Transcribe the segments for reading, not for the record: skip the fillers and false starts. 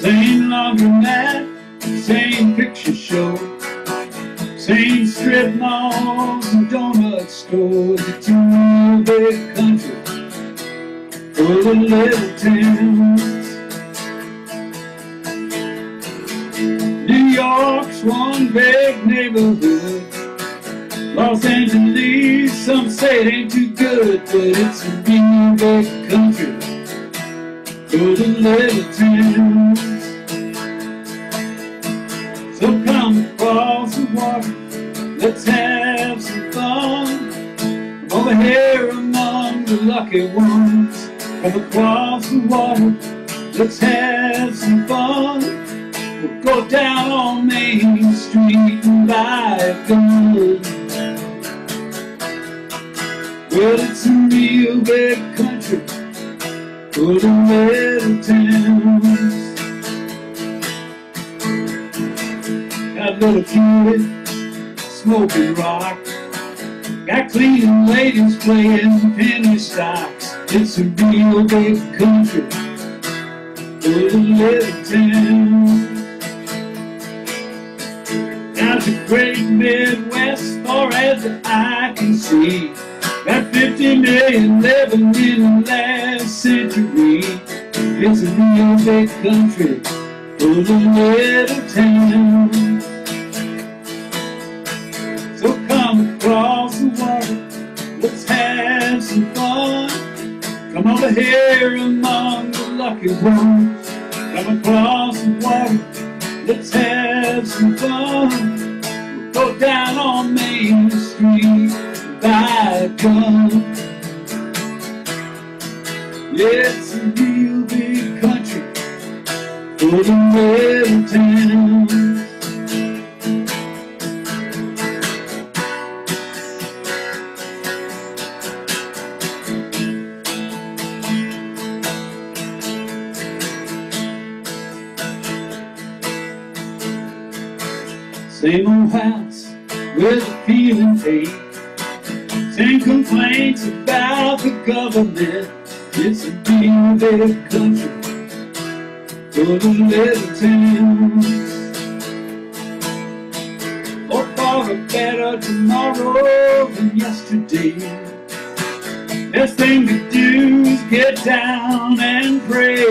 Same laundromat, same picture show, same strip malls and donut stores. It's a real big country full of little towns. New York's one big neighborhood. Los Angeles, some say it ain't too good, but it's a real big country full of little towns. So come across the water, let's have some fun. Come over here among the lucky ones. Come across the water, let's have some fun. We'll go down on Main Street and buy a gun. Well, it's a real big country full of little towns. Got a little kid smoking rock, got cleaning ladies playing penny stocks. It's a real big country full of little towns. Now the great Midwest, far as the eye can see, got 50 million living in the last century. It's a real big country full of little towns. So come across the water, let's have some fun. Come over here among the lucky ones. Come across the water, let's have some fun. We'll go down on Main Street, buy a gun. Yeah, it's a real big country full of little towns. Same old house with a peeling paint, same complaints about the government. It's a real big country full of little towns. Or for a better tomorrow than yesterday, best thing to do is get down and pray.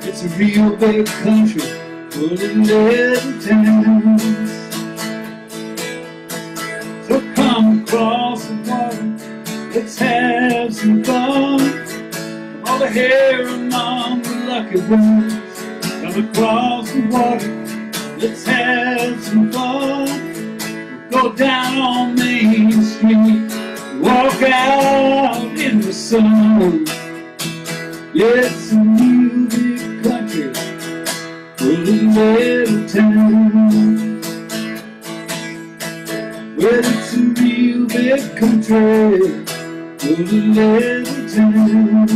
It's a real big country full of little towns. So come across the water, let's have some fun. Come over here among the lucky ones. Come across the water, let's have some fun. We'll go down on Main Street, walk out in the sun. Yeah, it's a real big country full of little towns. Well, it's a real big country full of little towns.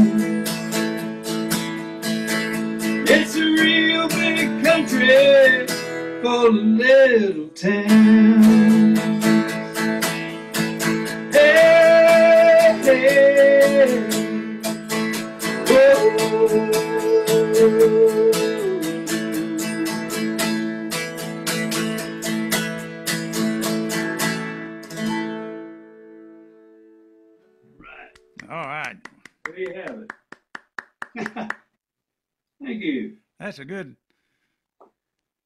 It's a real big country full of little towns. Hey, hey, oh. All right. There you have it. Thank you. That's a good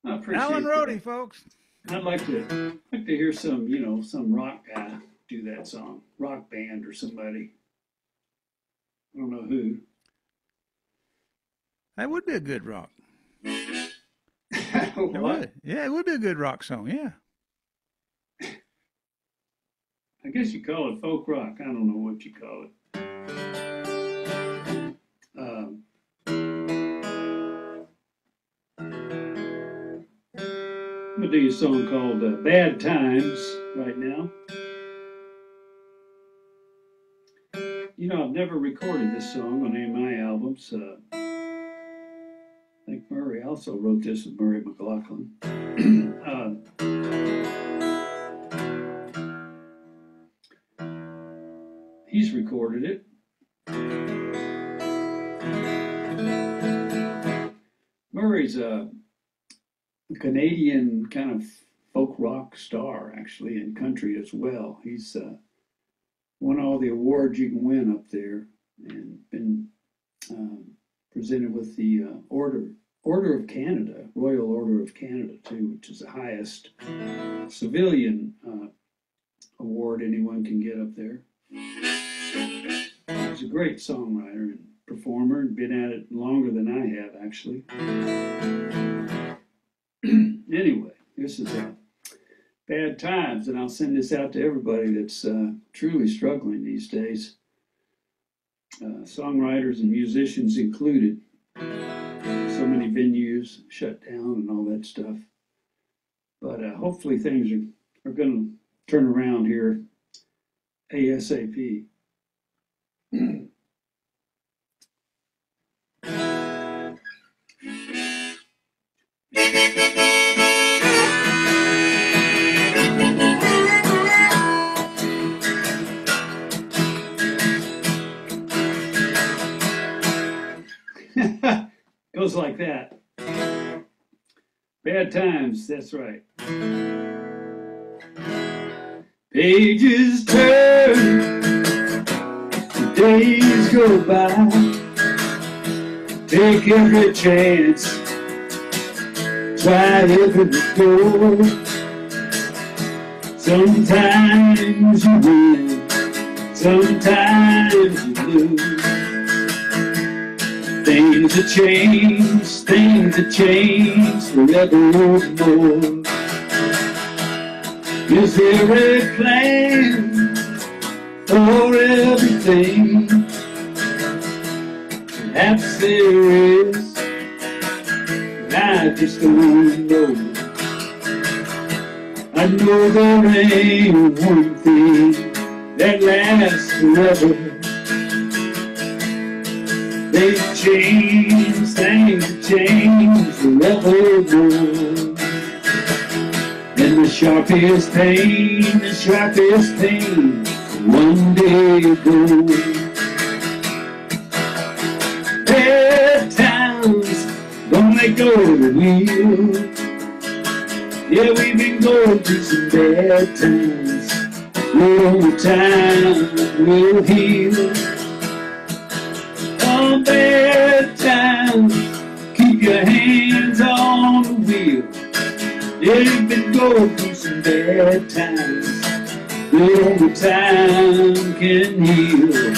I appreciate Alan that. Rhody, folks. I'd like to hear some, you know, some rock guy do that song, rock band or somebody. I don't know who. That would be a good rock. It What? would. Yeah, it would be a good rock song. Yeah. I guess you call it folk rock. I don't know what you call it. I'm going to do a song called Bad Times right now. You know, I've never recorded this song on any of my albums. I think Murray also wrote this with Murray McLaughlin. He's recorded it. Murray Murray's a Canadian kind of folk rock star, actually, in country as well. He's won all the awards you can win up there, and been presented with the Order of Canada, Royal Order of Canada too, which is the highest civilian award anyone can get up there. He's a great songwriter and performer, and been at it longer than I have, actually. Anyway, this is Bad Times, and I'll send this out to everybody that's truly struggling these days, songwriters and musicians included. So many venues shut down and all that stuff. But hopefully things are going to turn around here ASAP. Goes like that. Bad Times, that's right. Pages turn, days go by. Take every chance, try every door. Sometimes you win, sometimes you lose. Things have changed forevermore. Is there a plan for everything? Perhaps there is, I just don't know. I know there ain't one thing that lasts forever. They've changed, things have changed forevermore. And the sharpest pain, one day ago. Bad times, don't let go of the wheel. Yeah, we've been going through some bad times. Over time, we'll heal. Oh, bad times, keep your hands on the wheel. Yeah, you've been going through some bad times, but only time can heal.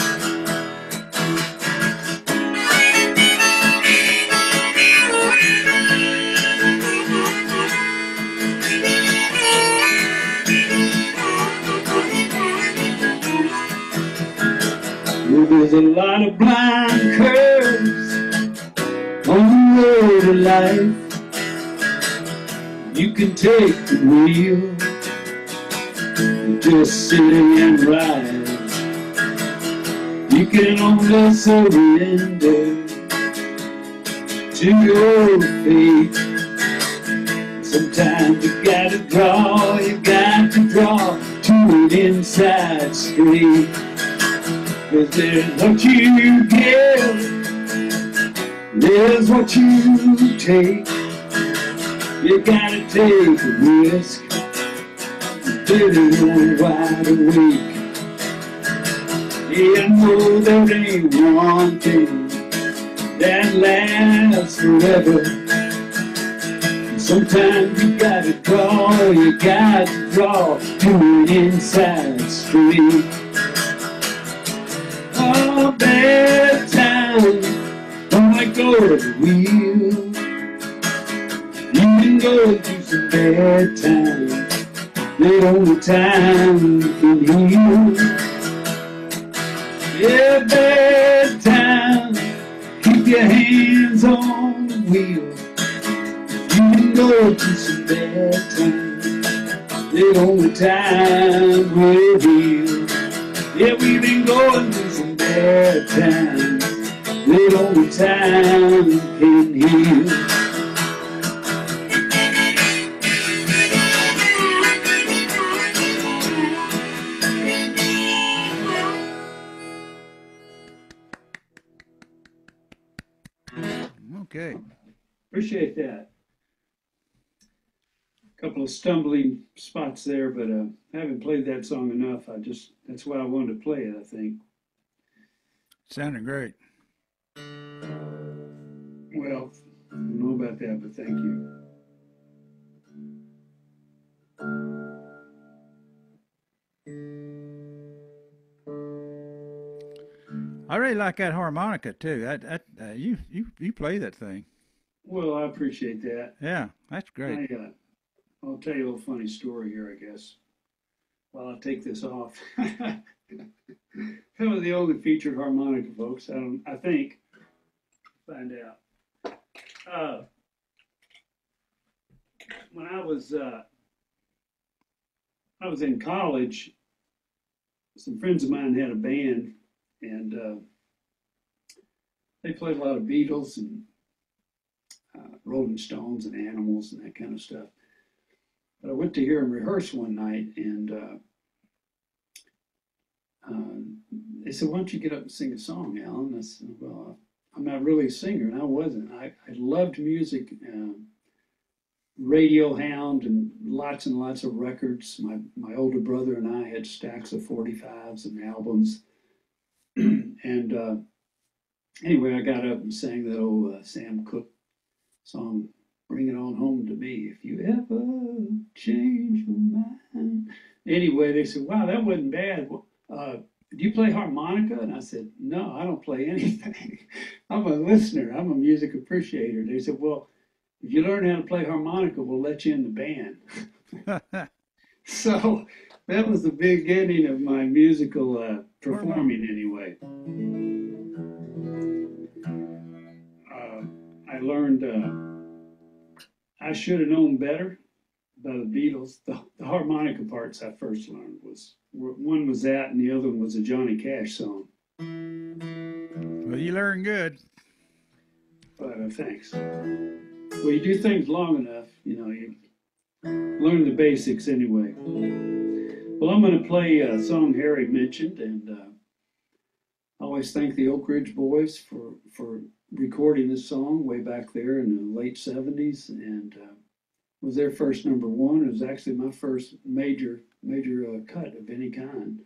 Well, there's a lot of blind curves on the road of life. You can take the wheel and just sit and ride. You can only surrender to your fate. Sometimes you gotta draw to an inside street. 'Cause there's what you give, there's what you take. You gotta take a risk, living on wide awake. Yeah, I know there ain't one thing that lasts forever. And sometimes you gotta draw to an inside street. Oh, bad times, don't let go of the wheel. You've been going through some bad times that only time can heal. Yeah, bad times, keep your hands on the wheel. You've been going through some bad times that only time will heal. Yeah, we've been going through some bad times that only time can heal. Okay. Appreciate that. A couple of stumbling spots there, but I haven't played that song enough. That's why I wanted to play it, I think. Sounded great. Well, I don't know about that, but thank you. I really like that harmonica too. You play that thing. Well, I appreciate that. Yeah, that's great. I'll tell you a little funny story here, I guess, while I take this off. That was the only featured harmonica, folks. I think. Find out. When I was in college, some friends of mine had a band, and they played a lot of Beatles and Rolling Stones and Animals and that kind of stuff. But I went to hear them rehearse one night, and they said, "Why don't you get up and sing a song, Alan?" I said, "Well, I'm not really a singer," and I wasn't. I loved music, radio hound, and lots of records. My older brother and I had stacks of 45s and albums. And anyway, I got up and sang that old Sam Cooke song, "Bring It On Home to Me, If You Ever Change Your Mind." Anyway, they said, "Wow, that wasn't bad. Do you play harmonica?" And I said, "No, I don't play anything. I'm a listener. I'm a music appreciator." They said, "Well, if you learn how to play harmonica, we'll let you in the band." So that was the beginning of my musical performing anyway. I learned, I should have known better by the Beatles. The harmonica parts I first learned one was that, and the other one was a Johnny Cash song. Well, you learn good. But thanks. Well, you do things long enough, you learn the basics anyway. Well, I'm going to play a song Harry mentioned, and I always thank the Oak Ridge Boys for recording this song way back there in the late 70s, and was their first #1. It was actually my first major cut of any kind.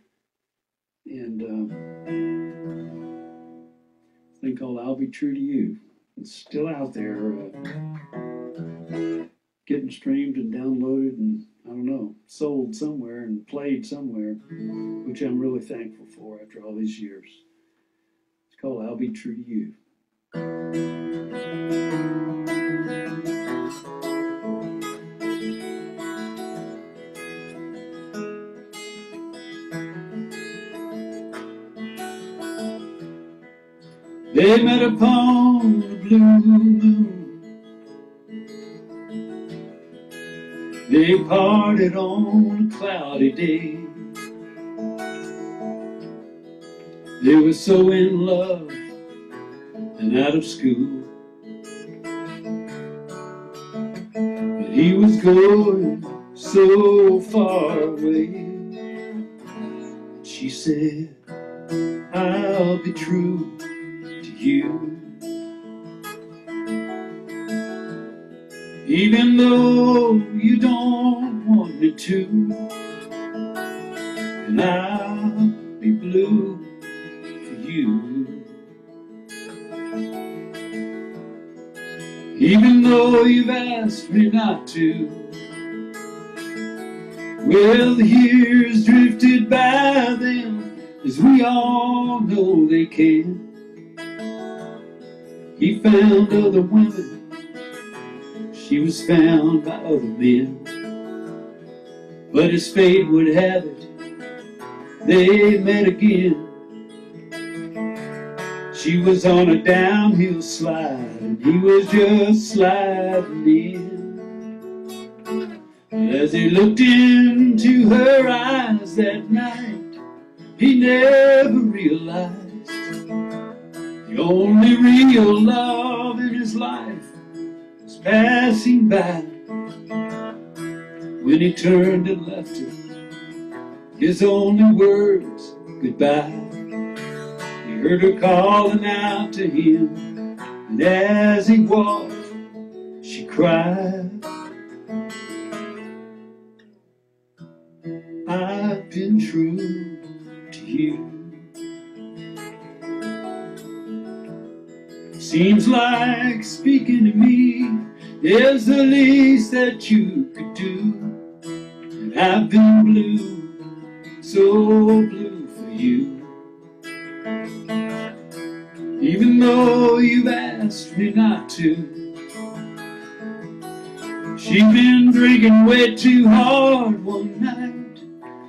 And a thing called "I'll Be True to You." It's still out there, getting streamed and downloaded and, I don't know, sold somewhere and played somewhere, which I'm really thankful for after all these years. It's called "I'll Be True to You." They met upon the blue moon. They parted on a cloudy day. They were so in love and out of school, but he was going so far away. She said, "I'll be true to you, even though you don't want me to, and I'll be blue for you, even though you've asked me not to." Well, the years drifted by them, as we all know they can. He found other women, she was found by other men, but as fate would have it, they met again. She was on a downhill slide, and he was just sliding in. But as he looked into her eyes that night, he never realized the only real love in his life was passing by. When he turned and left her, his only words, goodbye. He heard her calling out to him, and as he walked, cried. I've been true to you. Seems like speaking to me is the least that you could do. And I've been blue, so blue for you. Even though you've asked me not to. She'd been drinking way too hard one night.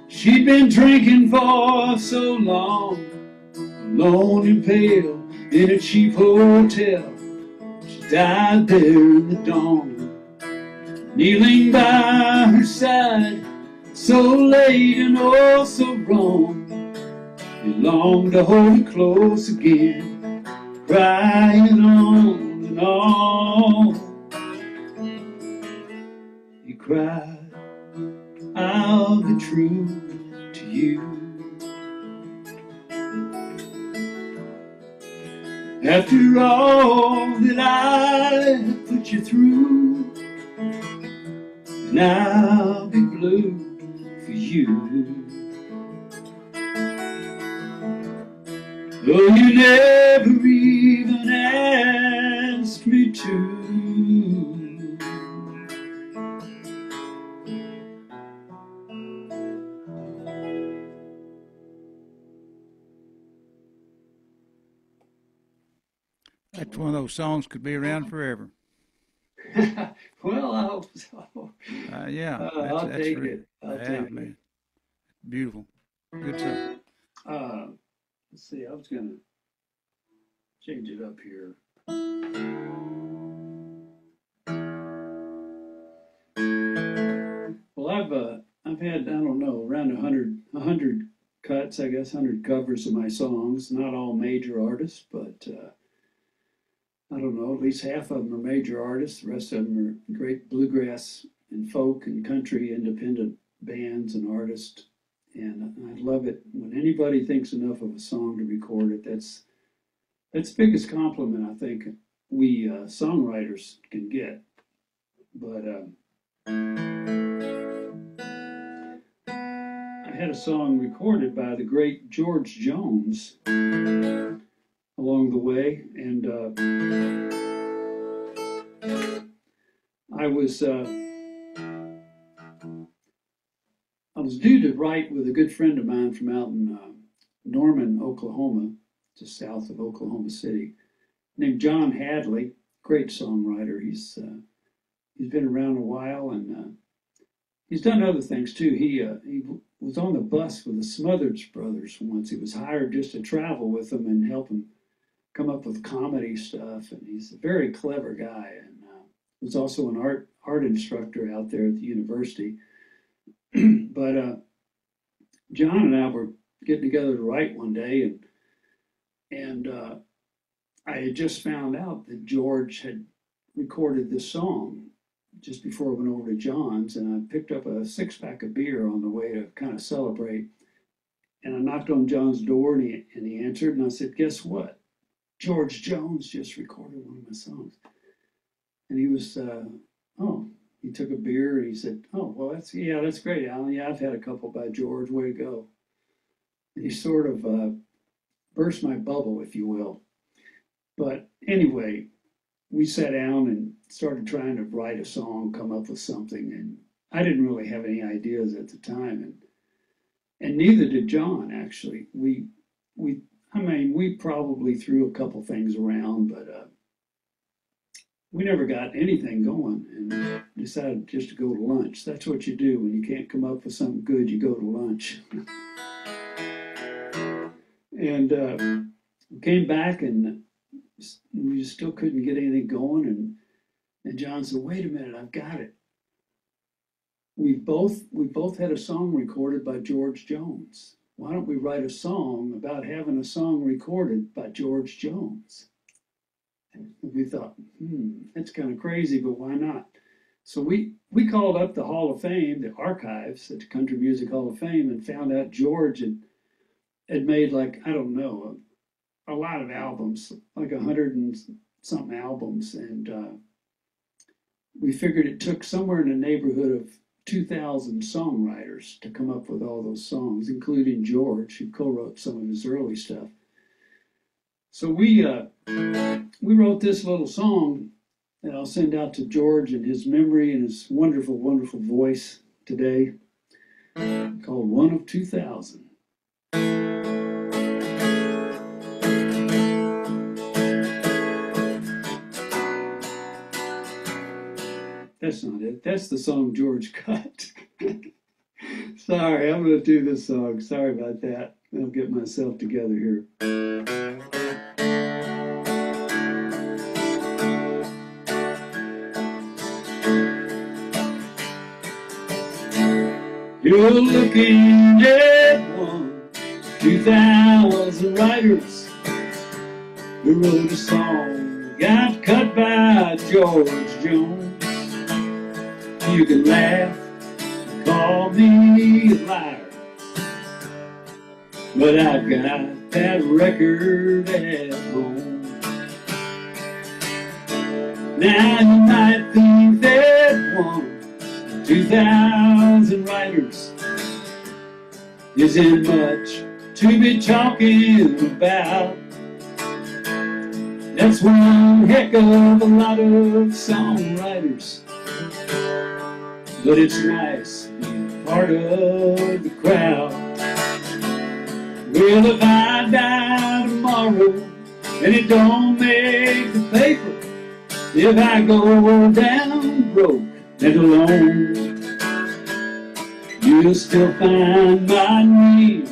She'd been drinking for so long, alone and pale in a cheap hotel. She died there in the dawn. Kneeling by her side, so late and oh so wrong. You long to hold her close again, crying on and on. You cried, I'll be true to you. After all that I have put you through, and I'll be blue for you. Though you never even asked me to. That's one of those songs could be around forever. Well, I hope so. Yeah, I'll take it. I'll take it. Man. Beautiful. Good stuff. Let's see, I was going to change it up here. Well, I've had, I don't know, around 100 cuts, I guess, 100 covers of my songs. Not all major artists, but I don't know, at least half of them are major artists. The rest of them are great bluegrass and folk and country independent bands and artists. And I love it when anybody thinks enough of a song to record it. That's the biggest compliment I think we songwriters can get. But I had a song recorded by the great George Jones along the way, and I was due to write with a good friend of mine from out in Norman, Oklahoma, just south of Oklahoma City, named John Hadley. Great songwriter. He's been around a while, and he's done other things too. He was on the bus with the Smothers Brothers once. He was hired just to travel with them and help them come up with comedy stuff. And he's a very clever guy, and was also an art instructor out there at the university. But John and I were getting together to write one day, and I had just found out that George had recorded this song just before I went over to John's, and I picked up a 6-pack of beer on the way to kind of celebrate. And I knocked on John's door, and he answered, and I said, "Guess what? George Jones just recorded one of my songs." And he was, he took a beer and he said, "Oh, well, that's great, Alan. Yeah, I've had a couple by George. Way to go." And he sort of burst my bubble, if you will. But anyway, we sat down and started trying to write a song, come up with something. And I didn't really have any ideas at the time. And neither did John, actually. We probably threw a couple things around, but we never got anything going, and decided just to go to lunch. That's what you do when you can't come up with something good. You go to lunch. And we came back, and we still couldn't get anything going. And John said, "Wait a minute, I've got it. We both had a song recorded by George Jones. Why don't we write a song about having a song recorded by George Jones?" And we thought, that's kind of crazy, but why not? So we called up the Hall of Fame, the archives at the Country Music Hall of Fame, and found out George had made, like, I don't know, a lot of albums, like 100 and something albums. And we figured it took somewhere in the neighborhood of 2,000 songwriters to come up with all those songs, including George, who co-wrote some of his early stuff. So we wrote this little song that I'll send out to George in his memory and his wonderful, wonderful voice today, called One of 2,000. That's not it. That's the song George cut. Sorry, I'm going to do this song. Sorry about that. I'll get myself together here. You're looking at 2,000 writers who wrote a song got cut by George Jones. You can laugh, call me a liar, but I've got that record at home. Now you might think that 2,000 writers isn't much to be talking about. That's one heck of a lot of songwriters. But it's nice being part of the crowd. Well, if I die tomorrow and it don't make the paper, if I go down broke and alone, you'll still find my name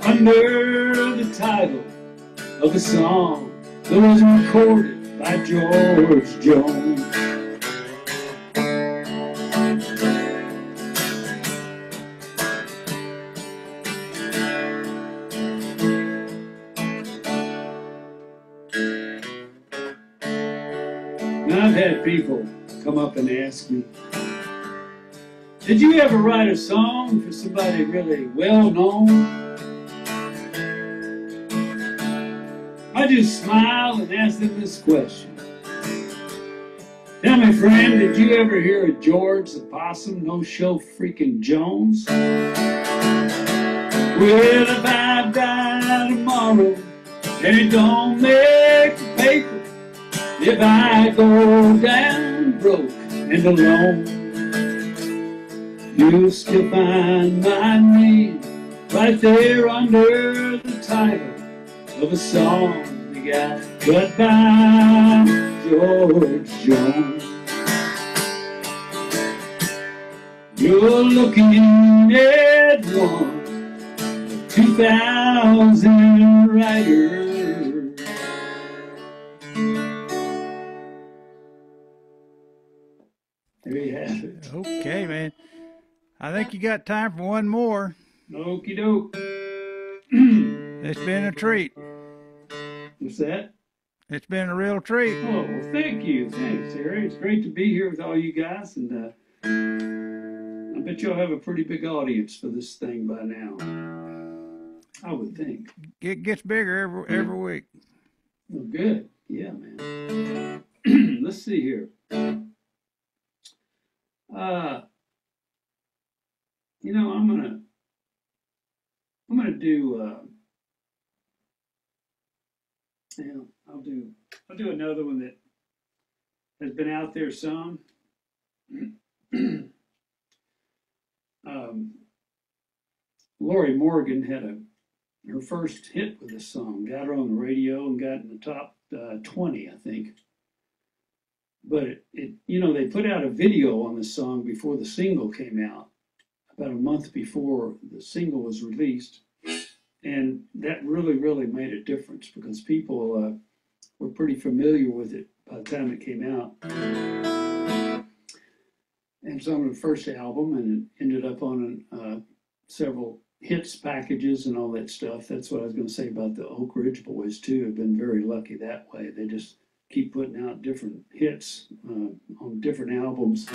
under the title of a song that was recorded by George Jones. I've had people come up and ask me, did you ever write a song for somebody really well known? I just smile and ask them this question. Tell me, friend, did you ever hear of George the Possum No-Show freaking Jones? Well, if I die tomorrow and it don't make the paper, if I go down broke and alone, you'll still find my name right there under the title of a song that got cut by George Jones. You're looking at 2,000 writers. There you have it. Okay, man. I think you got time for one more. Okie doke. It's been a treat. What's that? It's been a real treat. Oh, well, thank you. Thanks, Harry. It's great to be here with all you guys, and I bet you'll have a pretty big audience for this thing by now. I would think. It gets bigger every week. Well, good. Yeah, man. Let's see here. You know, I'm gonna do. I'll do another one that has been out there some. Lori Morgan had her first hit with this song, got her on the radio and got in the top 20, I think. But you know, they put out a video on this song before the single came out, about a month before the single was released. And that really, really made a difference because people were pretty familiar with it by the time it came out. And it's on the first album, and it ended up on several hits packages and all that stuff. That's what I was going to say about the Oak Ridge Boys, too. Have been very lucky that way. They just keep putting out different hits on different albums.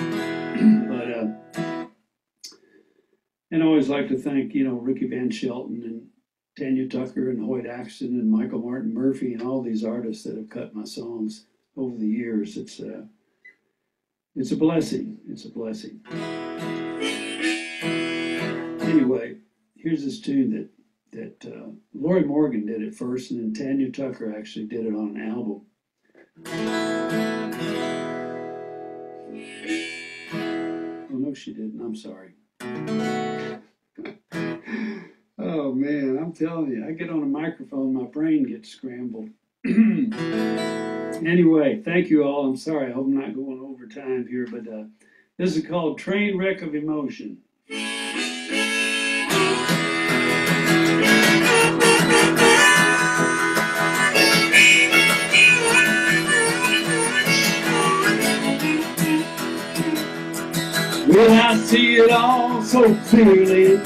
And I always like to thank, you know, Ricky Van Shelton and Tanya Tucker and Hoyt Axton and Michael Martin Murphy and all these artists that have cut my songs over the years. It's It's a blessing. It's a blessing. Anyway, here's this tune that Lori Morgan did it first, and then Tanya Tucker actually did it on an album. Oh, no, she didn't. I'm sorry. Oh, man, I'm telling you, I get on a microphone, my brain gets scrambled. Anyway, thank you all. I'm sorry. I hope I'm not going over time here, but this is called Train Wreck of Emotion. Well, I see it all so clearly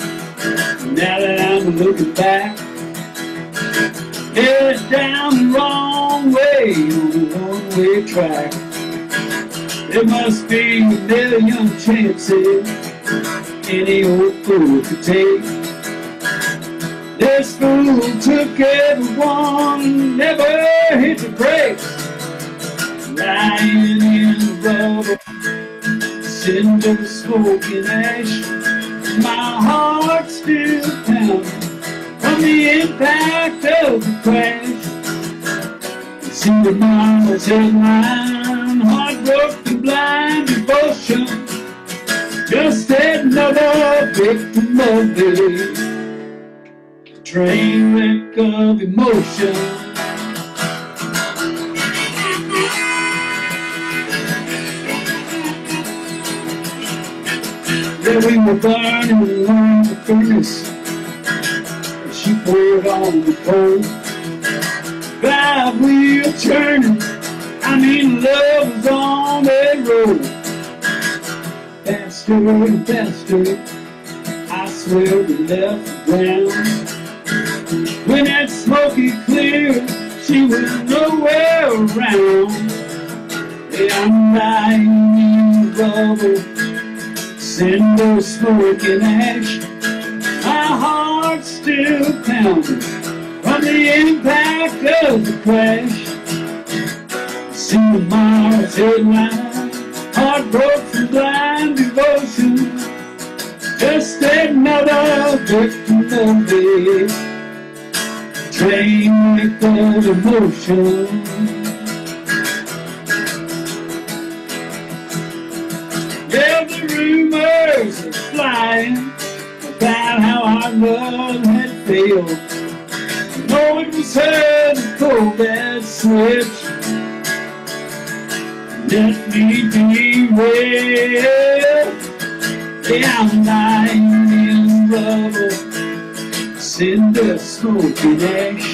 now that I'm looking back. Headed down the wrong way on a one-way track. There must be a million chances any old fool could take. This fool took everyone, never hit the brakes. Lying in the rubber, sitting to the smoke and ash. My heart still pounding from the impact of the crash. See tomorrow's headline, heartbroken, blind devotion. Just another victim of the train wreck of emotion. Yeah, we were burning on the furnace. She poured on the coal. Drive wheel turning, I mean love was on that road. Faster and faster, I swear we left the ground. When that smoky cleared, she was nowhere around. Yeah, I'm lying in the rubble, cinder, smoke and ash. My heart's still pounding from the impact of the crash. See tomorrow's headline, heartbroken, blind devotion. Just another victim of the train wreck of emotion. Yeah, the rumors are flying about how our love had failed. No, it was her that pulled that switch. Let me be real. Yeah, I'm lying in rubble, cinder, smoke and ash.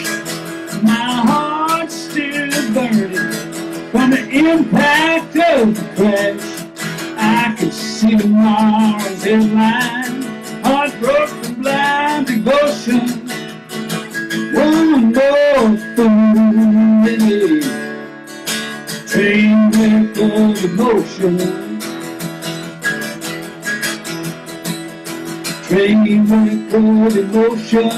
My heart's still burning from the impact of the crash. I can see tomorrow's headline, heartbroken, blind devotion. One more fool in it, train wreck of emotion. Train wreck of emotion.